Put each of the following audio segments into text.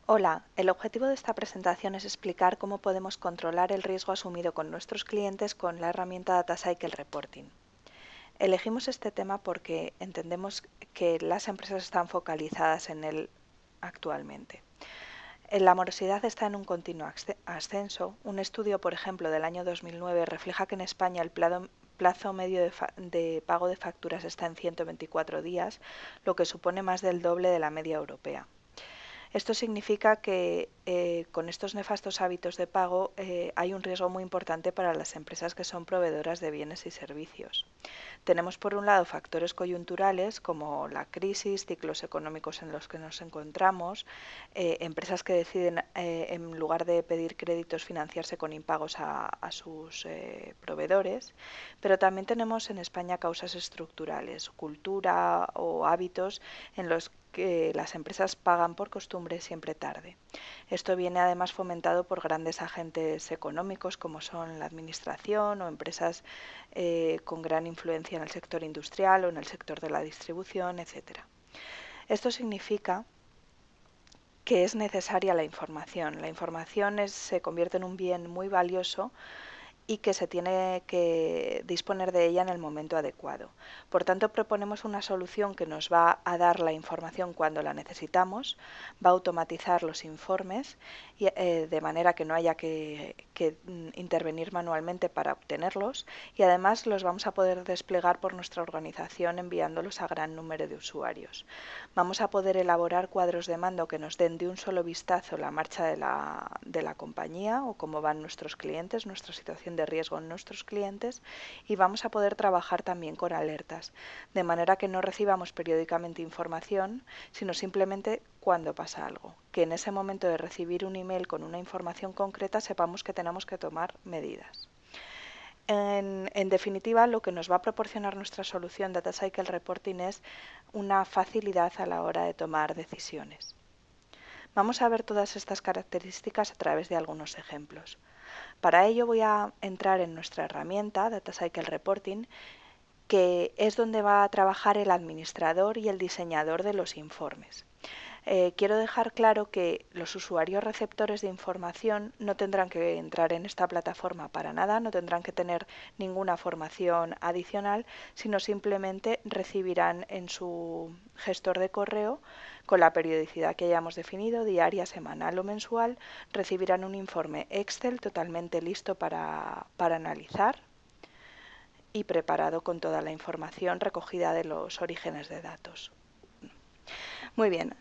Hola, el objetivo de esta presentación es explicar cómo podemos controlar el riesgo asumido con nuestros clientes con la herramienta Data Cycle Reporting. Elegimos este tema porque entendemos que las empresas están focalizadas en él actualmente. La morosidad está en un continuo ascenso. Un estudio, por ejemplo, del año 2009 refleja que en España el plazo medio de pago de facturas está en 124 días, lo que supone más del doble de la media europea. Esto significa que con estos nefastos hábitos de pago hay un riesgo muy importante para las empresas que son proveedoras de bienes y servicios. Tenemos por un lado factores coyunturales como la crisis, ciclos económicos en los que nos encontramos, empresas que deciden en lugar de pedir créditos financiarse con impagos a sus proveedores, pero también tenemos en España causas estructurales, cultura o hábitos en los que las empresas pagan por costumbre siempre tarde. Esto viene además fomentado por grandes agentes económicos como son la administración o empresas con gran influencia en el sector industrial o en el sector de la distribución, etc. Esto significa que es necesaria la información. La información se convierte en un bien muy valioso y que se tiene que disponer de ella en el momento adecuado. Por tanto, proponemos una solución que nos va a dar la información cuando la necesitamos, va a automatizar los informes de manera que no haya que intervenir manualmente para obtenerlos, y además los vamos a poder desplegar por nuestra organización enviándolos a gran número de usuarios. Vamos a poder elaborar cuadros de mando que nos den de un solo vistazo la marcha de la compañía o cómo van nuestros clientes, nuestra situación de riesgo en nuestros clientes, y vamos a poder trabajar también con alertas, de manera que no recibamos periódicamente información, sino simplemente cuando pasa algo, que en ese momento de recibir un email con una información concreta sepamos que tenemos que tomar medidas. En definitiva, lo que nos va a proporcionar nuestra solución Data Cycle Reporting es una facilidad a la hora de tomar decisiones. Vamos a ver todas estas características a través de algunos ejemplos. Para ello voy a entrar en nuestra herramienta Data Cycle Reporting, que es donde va a trabajar el administrador y el diseñador de los informes. Quiero dejar claro que los usuarios receptores de información no tendrán que entrar en esta plataforma para nada, no tendrán que tener ninguna formación adicional, sino simplemente recibirán en su gestor de correo, con la periodicidad que hayamos definido, diaria, semanal o mensual, recibirán un informe Excel totalmente listo para analizar y preparado con toda la información recogida de los orígenes de datos. Muy bien.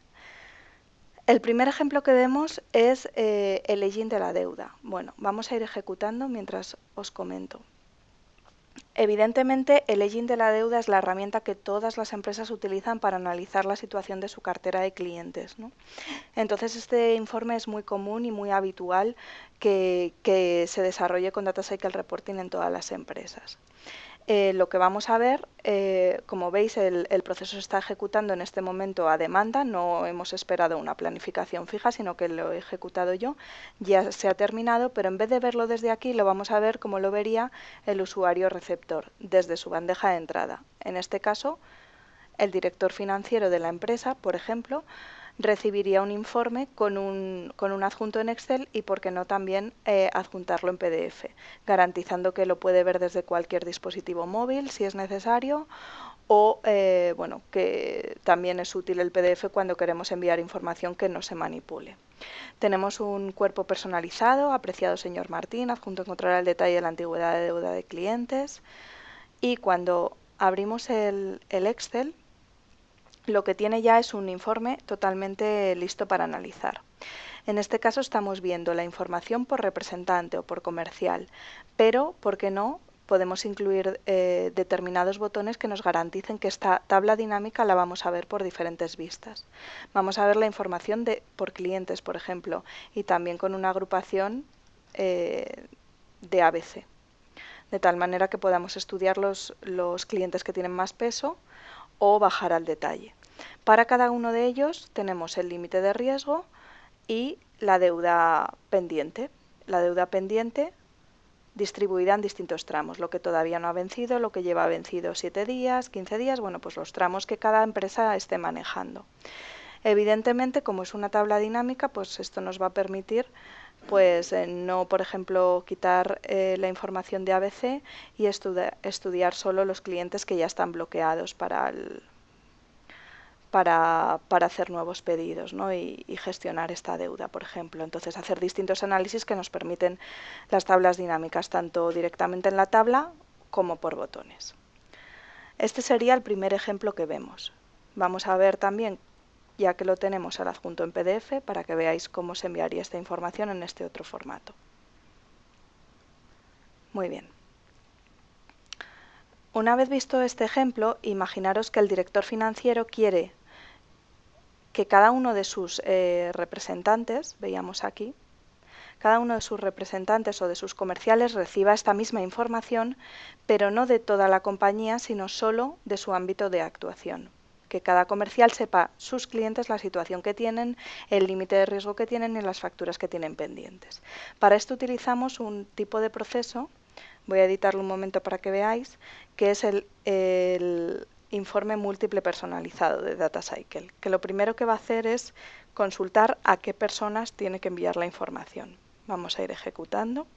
El primer ejemplo que vemos es el aging de la deuda. Bueno, vamos a ir ejecutando mientras os comento. Evidentemente, el aging de la deuda es la herramienta que todas las empresas utilizan para analizar la situación de su cartera de clientes, ¿no? Entonces, este informe es muy común y muy habitual que se desarrolle con Data Cycle Reporting en todas las empresas. Lo que vamos a ver, como veis, el proceso se está ejecutando en este momento a demanda, no hemos esperado una planificación fija, sino que lo he ejecutado yo, ya se ha terminado, pero en vez de verlo desde aquí, lo vamos a ver como lo vería el usuario receptor, desde su bandeja de entrada. En este caso, el director financiero de la empresa, por ejemplo, recibiría un informe con un adjunto en Excel y, por qué no, también adjuntarlo en PDF, garantizando que lo puede ver desde cualquier dispositivo móvil si es necesario, o bueno, que también es útil el PDF cuando queremos enviar información que no se manipule. Tenemos un cuerpo personalizado: apreciado señor Martín, adjunto encontrará el detalle de la antigüedad de deuda de clientes, y cuando abrimos el Excel, lo que tiene ya es un informe totalmente listo para analizar. En este caso estamos viendo la información por representante o por comercial, pero, ¿por qué no?, podemos incluir determinados botones que nos garanticen que esta tabla dinámica la vamos a ver por diferentes vistas. Vamos a ver la información por clientes, por ejemplo, y también con una agrupación de ABC, de tal manera que podamos estudiar los clientes que tienen más peso o bajar al detalle. Para cada uno de ellos tenemos el límite de riesgo y la deuda pendiente. La deuda pendiente distribuida en distintos tramos, lo que todavía no ha vencido, lo que lleva vencido 7 días, 15 días, bueno, pues los tramos que cada empresa esté manejando. Evidentemente, como es una tabla dinámica, pues esto nos va a permitir pues no, por ejemplo, quitar la información de ABC y estudiar solo los clientes que ya están bloqueados para hacer nuevos pedidos, ¿no? y gestionar esta deuda, por ejemplo. Entonces, hacer distintos análisis que nos permiten las tablas dinámicas, tanto directamente en la tabla como por botones. Este sería el primer ejemplo que vemos. Vamos a ver también, ya que lo tenemos al adjunto en PDF, para que veáis cómo se enviaría esta información en este otro formato. Muy bien. Una vez visto este ejemplo, imaginaros que el director financiero quiere que cada uno de sus representantes, veíamos aquí, cada uno de sus representantes o de sus comerciales reciba esta misma información, pero no de toda la compañía, sino solo de su ámbito de actuación. Que cada comercial sepa sus clientes, la situación que tienen, el límite de riesgo que tienen y las facturas que tienen pendientes. Para esto utilizamos un tipo de proceso, voy a editarlo un momento para que veáis, que es el informe múltiple personalizado de DataCycle, que lo primero que va a hacer es consultar a qué personas tiene que enviar la información. Vamos a ir ejecutando.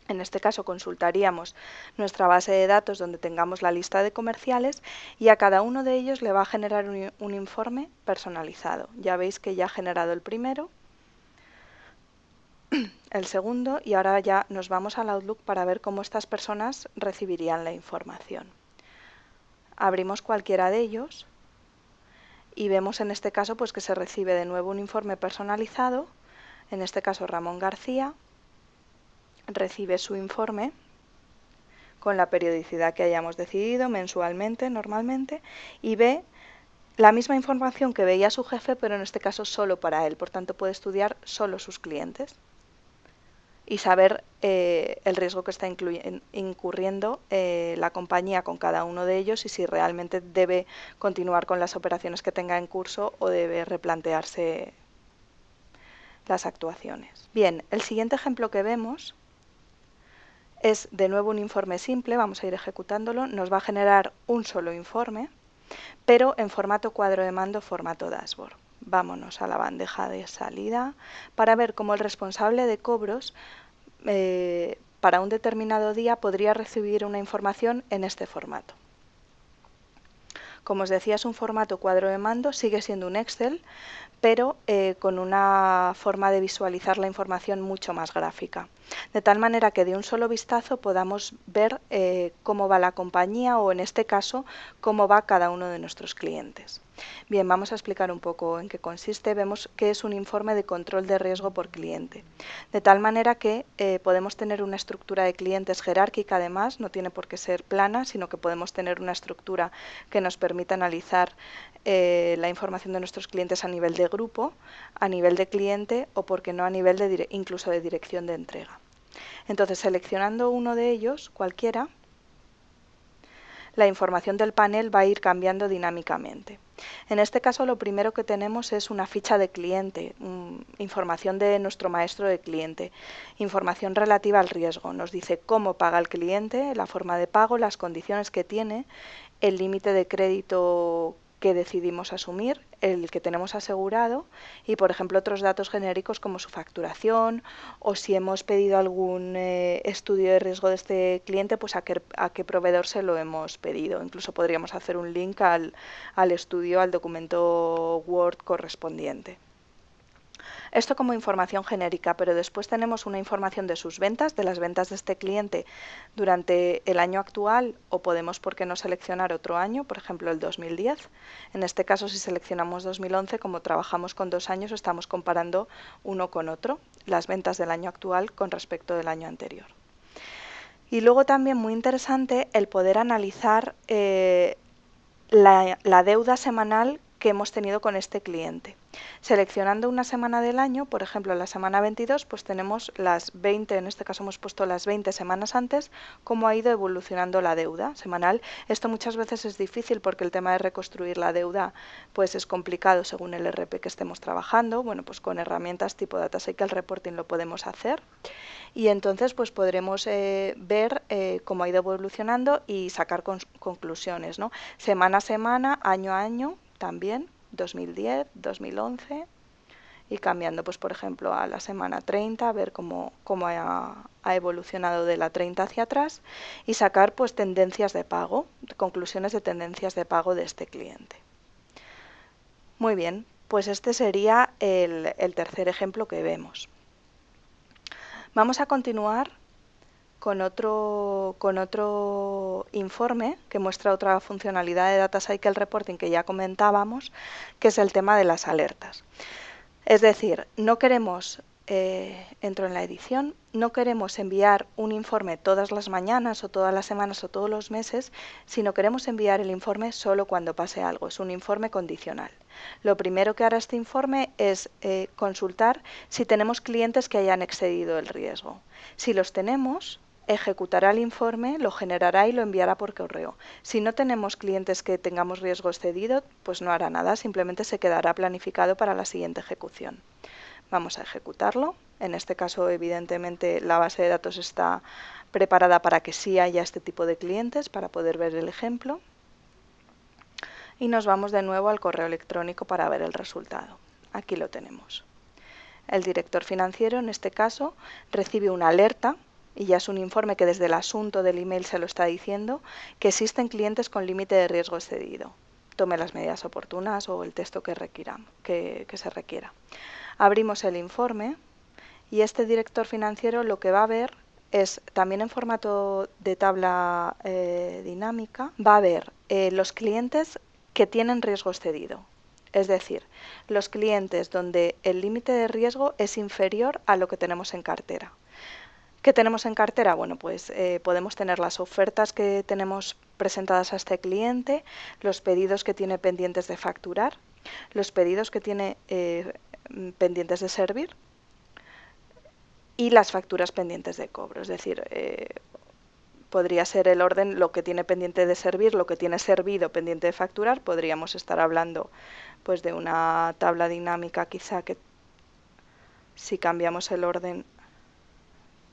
En este caso consultaríamos nuestra base de datos donde tengamos la lista de comerciales y a cada uno de ellos le va a generar un informe personalizado. Ya veis que ya ha generado el primero, el segundo, y ahora ya nos vamos al Outlook para ver cómo estas personas recibirían la información. Abrimos cualquiera de ellos y vemos en este caso pues que se recibe de nuevo un informe personalizado, en este caso Ramón García recibe su informe con la periodicidad que hayamos decidido, mensualmente, normalmente, y ve la misma información que veía su jefe, pero en este caso solo para él, por tanto puede estudiar solo sus clientes y saber el riesgo que está incurriendo la compañía con cada uno de ellos y si realmente debe continuar con las operaciones que tenga en curso o debe replantearse las actuaciones. Bien, el siguiente ejemplo que vemos es de nuevo un informe simple, vamos a ir ejecutándolo, nos va a generar un solo informe, pero en formato cuadro de mando, formato dashboard. Vámonos a la bandeja de salida para ver cómo el responsable de cobros para un determinado día podría recibir una información en este formato. Como os decía, es un formato cuadro de mando, sigue siendo un Excel, pero con una forma de visualizar la información mucho más gráfica. De tal manera que de un solo vistazo podamos ver cómo va la compañía o en este caso cómo va cada uno de nuestros clientes. Bien, vamos a explicar un poco en qué consiste. Vemos que es un informe de control de riesgo por cliente. De tal manera que podemos tener una estructura de clientes jerárquica, además, no tiene por qué ser plana, sino que podemos tener una estructura que nos permita analizar la información de nuestros clientes a nivel de grupo, a nivel de cliente o, por qué no, a nivel incluso de dirección de entrega. Entonces, seleccionando uno de ellos, cualquiera, la información del panel va a ir cambiando dinámicamente. En este caso, lo primero que tenemos es una ficha de cliente, información de nuestro maestro de cliente, información relativa al riesgo. Nos dice cómo paga el cliente, la forma de pago, las condiciones que tiene, el límite de crédito que decidimos asumir, el que tenemos asegurado y, por ejemplo, otros datos genéricos como su facturación o si hemos pedido algún estudio de riesgo de este cliente, pues a qué proveedor se lo hemos pedido. Incluso podríamos hacer un link al estudio, al documento Word correspondiente. Esto como información genérica, pero después tenemos una información de sus ventas, de las ventas de este cliente durante el año actual o podemos, ¿por qué no, seleccionar otro año, por ejemplo el 2010? En este caso, si seleccionamos 2011, como trabajamos con 2 años, estamos comparando uno con otro, las ventas del año actual con respecto del año anterior. Y luego también muy interesante el poder analizar la deuda semanal que hemos tenido con este cliente. Seleccionando una semana del año, por ejemplo la semana 22, pues tenemos las 20, en este caso hemos puesto las 20 semanas antes, cómo ha ido evolucionando la deuda semanal. Esto muchas veces es difícil porque el tema de reconstruir la deuda pues es complicado según el RP que estemos trabajando. Bueno, pues con herramientas tipo DataCycle Reporting lo podemos hacer y entonces pues podremos ver cómo ha ido evolucionando y sacar conclusiones, ¿no? Semana a semana, año a año también, 2010, 2011 y cambiando, pues por ejemplo, a la semana 30, ver cómo ha evolucionado de la 30 hacia atrás y sacar pues tendencias de pago, conclusiones de tendencias de pago de este cliente. Muy bien, pues este sería el tercer ejemplo que vemos. Vamos a continuar con otro informe que muestra otra funcionalidad de Data Cycle Reporting que ya comentábamos, que es el tema de las alertas. Es decir, no queremos, entro en la edición, no queremos enviar un informe todas las mañanas o todas las semanas o todos los meses, sino queremos enviar el informe solo cuando pase algo. Es un informe condicional. Lo primero que hará este informe es consultar si tenemos clientes que hayan excedido el riesgo. Si los tenemos, ejecutará el informe, lo generará y lo enviará por correo. Si no tenemos clientes que tengamos riesgo excedido, pues no hará nada, simplemente se quedará planificado para la siguiente ejecución. Vamos a ejecutarlo. En este caso, evidentemente, la base de datos está preparada para que sí haya este tipo de clientes, para poder ver el ejemplo. Y nos vamos de nuevo al correo electrónico para ver el resultado. Aquí lo tenemos. El director financiero, en este caso, recibe una alerta, y ya es un informe que desde el asunto del email se lo está diciendo, que existen clientes con límite de riesgo excedido. Tome las medidas oportunas o el texto que se requiera. Abrimos el informe y este director financiero lo que va a ver es, también en formato de tabla dinámica, va a ver los clientes que tienen riesgo excedido. Es decir, los clientes donde el límite de riesgo es inferior a lo que tenemos en cartera. ¿Qué tenemos en cartera? Bueno, pues podemos tener las ofertas que tenemos presentadas a este cliente, los pedidos que tiene pendientes de facturar, los pedidos que tiene pendientes de servir y las facturas pendientes de cobro. Es decir, podría ser el orden lo que tiene pendiente de servir, lo que tiene servido pendiente de facturar. Podríamos estar hablando pues de una tabla dinámica quizá que si cambiamos el orden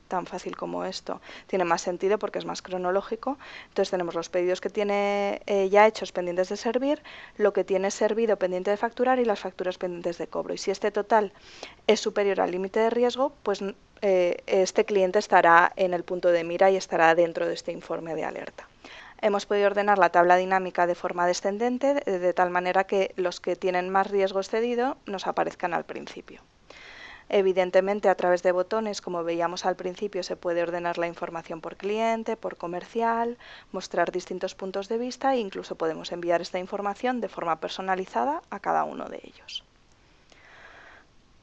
tan fácil como esto, tiene más sentido porque es más cronológico. Entonces tenemos los pedidos que tiene ya hechos pendientes de servir, lo que tiene servido pendiente de facturar y las facturas pendientes de cobro. Y si este total es superior al límite de riesgo, pues este cliente estará en el punto de mira y estará dentro de este informe de alerta. Hemos podido ordenar la tabla dinámica de forma descendente, de tal manera que los que tienen más riesgo excedido nos aparezcan al principio. Evidentemente, a través de botones, como veíamos al principio, se puede ordenar la información por cliente, por comercial, mostrar distintos puntos de vista e incluso podemos enviar esta información de forma personalizada a cada uno de ellos.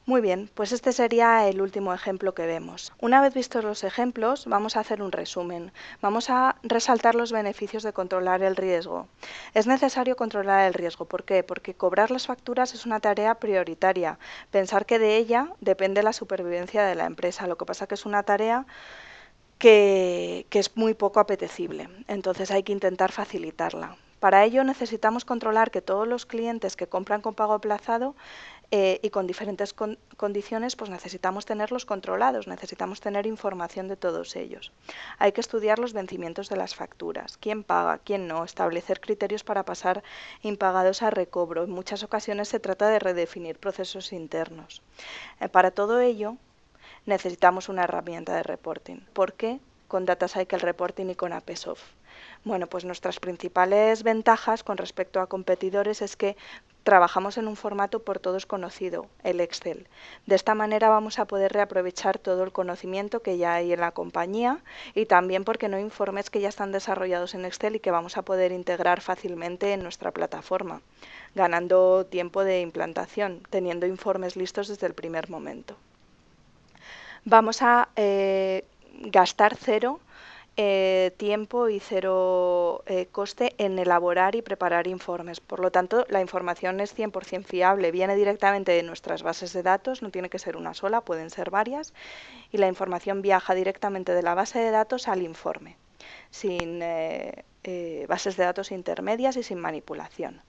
Muy bien, pues este sería el último ejemplo que vemos. Una vez vistos los ejemplos, vamos a hacer un resumen. Vamos a resaltar los beneficios de controlar el riesgo. Es necesario controlar el riesgo. ¿Por qué? Porque cobrar las facturas es una tarea prioritaria. Pensar que de ella depende la supervivencia de la empresa. Lo que pasa que es una tarea que es muy poco apetecible. Entonces hay que intentar facilitarla. Para ello necesitamos controlar que todos los clientes que compran con pago aplazado y con diferentes condiciones, pues necesitamos tenerlos controlados, necesitamos tener información de todos ellos. Hay que estudiar los vencimientos de las facturas, quién paga, quién no, establecer criterios para pasar impagados a recobro. En muchas ocasiones se trata de redefinir procesos internos. Para todo ello necesitamos una herramienta de reporting. ¿Por qué con Data Cycle Reporting y con APSoft? Bueno, pues nuestras principales ventajas con respecto a competidores es que trabajamos en un formato por todos conocido, el Excel. De esta manera vamos a poder reaprovechar todo el conocimiento que ya hay en la compañía y también porque no hay informes que ya están desarrollados en Excel y que vamos a poder integrar fácilmente en nuestra plataforma, ganando tiempo de implantación, teniendo informes listos desde el primer momento. Vamos a gastar cero tiempo y cero coste en elaborar y preparar informes. Por lo tanto, la información es 100% fiable, viene directamente de nuestras bases de datos, no tiene que ser una sola, pueden ser varias, y la información viaja directamente de la base de datos al informe, sin bases de datos intermedias y sin manipulación.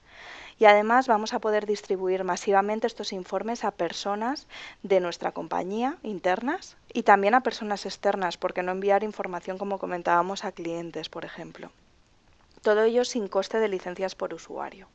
Y además vamos a poder distribuir masivamente estos informes a personas de nuestra compañía internas y también a personas externas, porque no enviar información, como comentábamos, a clientes, por ejemplo. Todo ello sin coste de licencias por usuario.